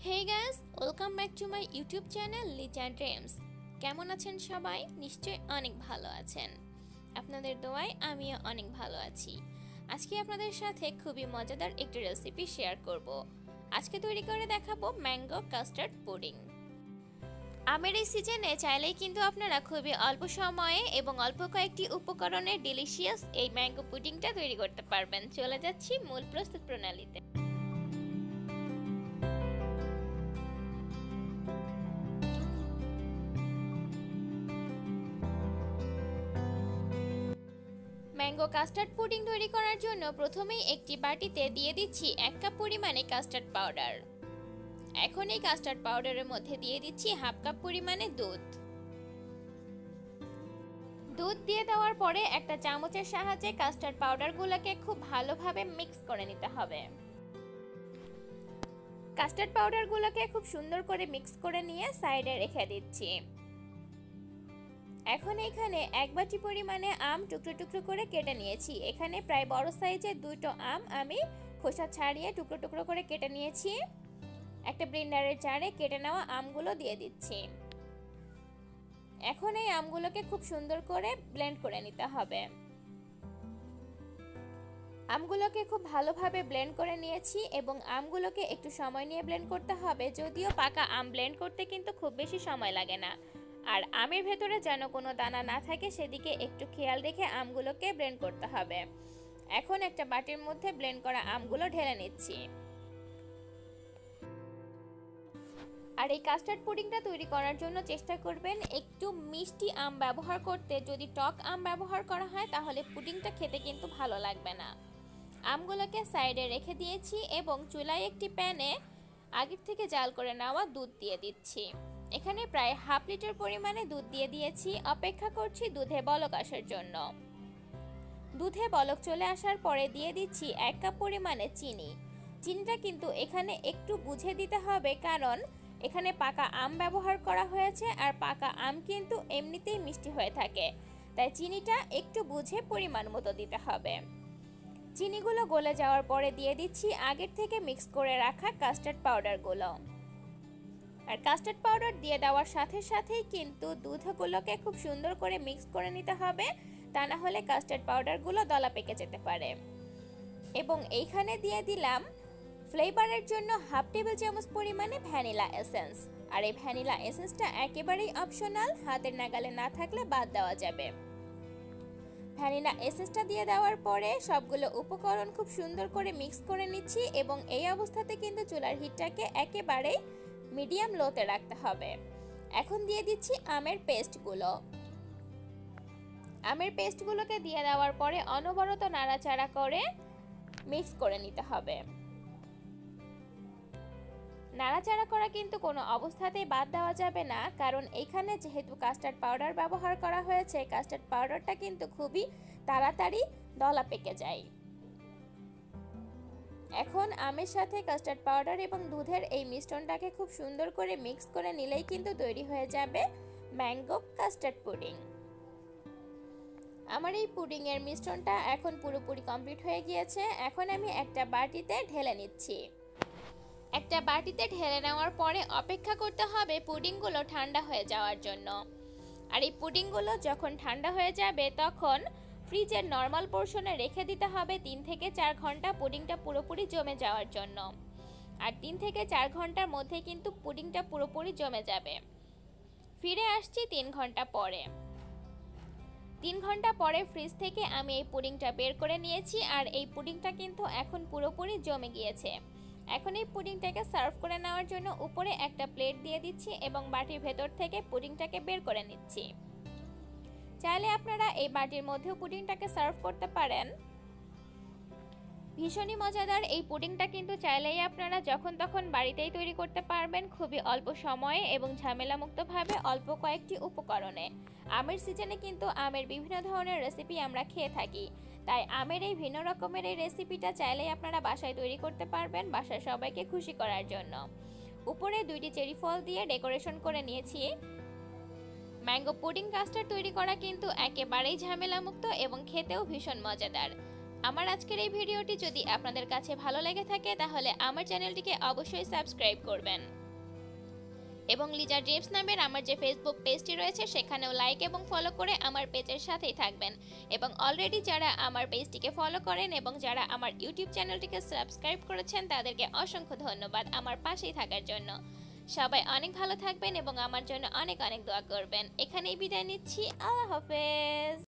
Hey guys, welcome back to my YouTube channel Liza Dreams. কেমন আছেন সবাই? নিশ্চয়ই অনেক ভালো আছেন। আপনাদের দোয়ায় আমিও অনেক ভালো আছি। আজকে আপনাদের সাথে খুবই মজাদার একটি রেসিপি শেয়ার করব। আজকে তৈরি করে দেখাবো ম্যাঙ্গো কাস্টার্ড পুডিং। আমের এই সিজনে চাইলেই কিন্তু আপনারা খুবই অল্প সময়ে এবং অল্প কয়েকটি উপকরণে ডিলিশিয়াস এই ম্যাঙ্গো পুডিংটা তৈরি করতে পারবেন। চলে যাচ্ছি মূল প্রস্তুত প্রণালীতে। ম্যাঙ্গো কাস্টার্ড পুডিং তৈরি করার জন্য প্রথমেই একটি বাটিতে দিয়ে দিচ্ছি 1 কাপ পরিমাণে কাস্টার্ড পাউডার। এখন এই কাস্টার্ড পাউডারের মধ্যে দিয়ে দিচ্ছি হাফ কাপ পরিমাণে দুধ। দুধ দিয়ে দেওয়ার পরে একটা চামচের সাহায্যে কাস্টার্ড পাউডারগুলোকে খুব ভালোভাবে মিক্স করে নিতে হবে। কাস্টার্ড পাউডারগুলোকে খুব সুন্দর করে মিক্স করে নিয়ে সাইডে রেখে দিচ্ছি। এখন এখানে 1 বাটি পরিমাণে আম টুকরো টুকরো করে কেটে নিয়েছি। এখানে প্রায় বড় সাইজের 2টো আম আমি খোসা ছাড়িয়ে টুকরো টুকরো করে কেটে নিয়েছি। একটা ব্লেন্ডারের জারে কেটে নেওয়া আমগুলো দিয়ে দিচ্ছি। এখন এই আমগুলোকে খুব সুন্দর করে ব্লেন্ড করে নিতে হবে। আমগুলোকে খুব ভালোভাবে ব্লেন্ড করে নিয়েছি এবং আমগুলোকে একটু সময় নিয়ে ব্লেন্ড করতে হবে। যদিও পাকা আম ব্লেন্ড করতে কিন্তু খুব বেশি সময় লাগে না। আর আমের ভেতরে যেন কোনো দানা না থাকে সেদিকে একটু খেয়াল রেখে আমগুলোকে ব্লেন্ড করতে হবে। এখন একটা বাটির মধ্যে ব্লেন্ড করা আমগুলো ঢেলে নিচ্ছি। আর এই কাস্টার্ড পুডিংটা তৈরি করার জন্য চেষ্টা করবেন একটু মিষ্টি আম ব্যবহার করতে। যদি টক আম ব্যবহার করা হয় তাহলে পুডিংটা খেতে কিন্তু ভালো লাগবে না। আমগুলোকে সাইডে রেখে দিয়েছি এবং চুলায় একটি প্যানে আগের থেকে জাল করে নেওয়া দুধ দিয়ে দিচ্ছি। এখানে প্রায় হাফ লিটার পরিমাণে দুধ দিয়ে দিয়েছি। অপেক্ষা করছি দুধে বলক আসার জন্য। দুধে বলক চলে আসার পরে দিয়ে দিচ্ছি 1 কাপ পরিমাণে চিনি। চিনিটা কিন্তু এখানে একটু বুঝে দিতে হবে, কারণ এখানে পাকা আম ব্যবহার করা হয়েছে আর পাকা আম কিন্তু এমনিতেই মিষ্টি হয়ে থাকে, তাই চিনিটা একটু বুঝে পরিমাণ মতো দিতে হবে। চিনিগুলো গলে যাওয়ার পরে দিয়ে দিচ্ছি আগের থেকে মিক্স করে রাখা কাস্টার্ড পাউডারগুলো। আর কাস্টার্ড পাউডার দিয়ে দেওয়ার সাথে সাথেই কিন্তু দুধগুলোকে খুব সুন্দর করে মিক্স করে নিতে হবে, তা না হলে কাস্টার্ড পাউডারগুলো দলা পেকে যেতে পারে। এবং এইখানে দিয়ে দিলাম ফ্লেভারের জন্য হাফ টেবিল চামচ পরিমাণে ভ্যানিলা এসেন্স। আর এই ভ্যানিলা এসেন্সটা একেবারেই অপশনাল, হাতের নাগালে না থাকলে বাদ দেওয়া যাবে। ভ্যানিলা এসেন্সটা দিয়ে দেওয়ার পরে সবগুলো উপকরণ খুব সুন্দর করে মিক্স করে নিচ্ছি এবং এই অবস্থাতে কিন্তু চুলার হিটটাকে একেবারেই মিডিয়াম লোতে রাখতে হবে। এখন দিয়ে দিচ্ছি আমের পেস্টগুলো। আমের পেস্টগুলোকে দিয়ে দেওয়ার পরে অনবরত নাড়াচাড়া করে মিক্স করে নিতে হবে। নাড়াচাড়া করা কিন্তু কোনো অবস্থাতেই বাদ দেওয়া যাবে না, কারণ এখানে যেহেতু কাস্টার্ড পাউডার ব্যবহার করা হয়েছে, কাস্টার্ড পাউডারটা কিন্তু খুবই তাড়াতাড়ি দলা পেকে যায়। এখন আমের সাথে কাস্টার্ড পাউডার এবং দুধের এই মিশ্রণটাকে খুব সুন্দর করে মিক্স করে নিলেই কিন্তু তৈরি হয়ে যাবে ম্যাঙ্গো কাস্টার্ড পুডিং। আমার এই পুডিং এর মিশ্রণটা এখন পুরোপুরি কমপ্লিট হয়ে গিয়েছে। এখন আমি একটা বাটিতে ঢেলে নিচ্ছি। একটা বাটিতে ঢেলে নেওয়ার পরে অপেক্ষা করতে হবে পুডিংগুলো ঠান্ডা হয়ে যাওয়ার জন্য। আর এই পুডিংগুলো যখন ঠান্ডা হয়ে যাবে তখন ফ্রিজের নর্মাল পোর্শনে রেখে দিতে হবে 3 থেকে 4 ঘন্টা পুডিংটা পুরোপুরি জমে যাওয়ার জন্য। আর 3 থেকে 4 ঘন্টার মধ্যে কিন্তু পুডিংটা পুরোপুরি জমে যাবে। ফিরে আসছি 3 ঘন্টা পরে। 3 ঘন্টা পরে ফ্রিজ থেকে আমি এই পুডিংটা বের করে নিয়েছি আর এই পুডিংটা কিন্তু এখন পুরোপুরি জমে গিয়েছে। এখন এই পুডিংটাকে সার্ভ করে নেওয়ার জন্য উপরে একটা প্লেট দিয়ে দিচ্ছি এবং বাটির ভেতর থেকে পুডিংটাকে বের করে নিচ্ছি। চাইলে আপনারা এই বাটির মধ্যেও পুডিংটাকে সার্ভ করতে পারেন। ভীষণই মজাদার এই পুডিংটা কিন্তু চাইলেই আপনারা যখন তখন বাড়িতেই তৈরি করতে পারবেন, খুবই অল্প সময়ে এবং ঝামেলামুক্তভাবে অল্প কয়েকটি উপকরণে। আমের সিজনে কিন্তু আমের বিভিন্ন ধরনের রেসিপি আমরা খেয়ে থাকি, তাই আমের এই ভিন্ন রকমের এই রেসিপিটা চাইলেই আপনারা বাসায় তৈরি করতে পারবেন বাসার সবাইকে খুশি করার জন্য। উপরে 2টি চেরি ফল দিয়ে ডেকোরেশন করে নিয়েছি। ম্যাঙ্গো পুডিং কাস্টার্ড তৈরি করা কিন্তু একেবারেই ঝামেলামুক্ত এবং খেতেও ভীষণ মজাদার। আমার আজকের এই ভিডিওটি যদি আপনাদের কাছে ভালো লেগে থাকে তাহলে আমার চ্যানেলটিকে অবশ্যই সাবস্ক্রাইব করবেন এবং লিজা ড্রিমস নামের আমার যে ফেসবুক পেজটি রয়েছে সেখানেও লাইক এবং ফলো করে আমার পেজের সাথেই থাকবেন এবং অলরেডি যারা আমার পেজটিকে ফলো করেন এবং যারা আমার ইউটিউব চ্যানেলটিকে সাবস্ক্রাইব করেছেন তাদেরকে অসংখ্য ধন্যবাদ আমার পাশেই থাকার জন্য। সবাই অনেক ভালো থাকবেন এবং আমার জন্য অনেক অনেক দোয়া করবেন। এখানেই বিদায় নিচ্ছি। আল্লাহ হাফেজ।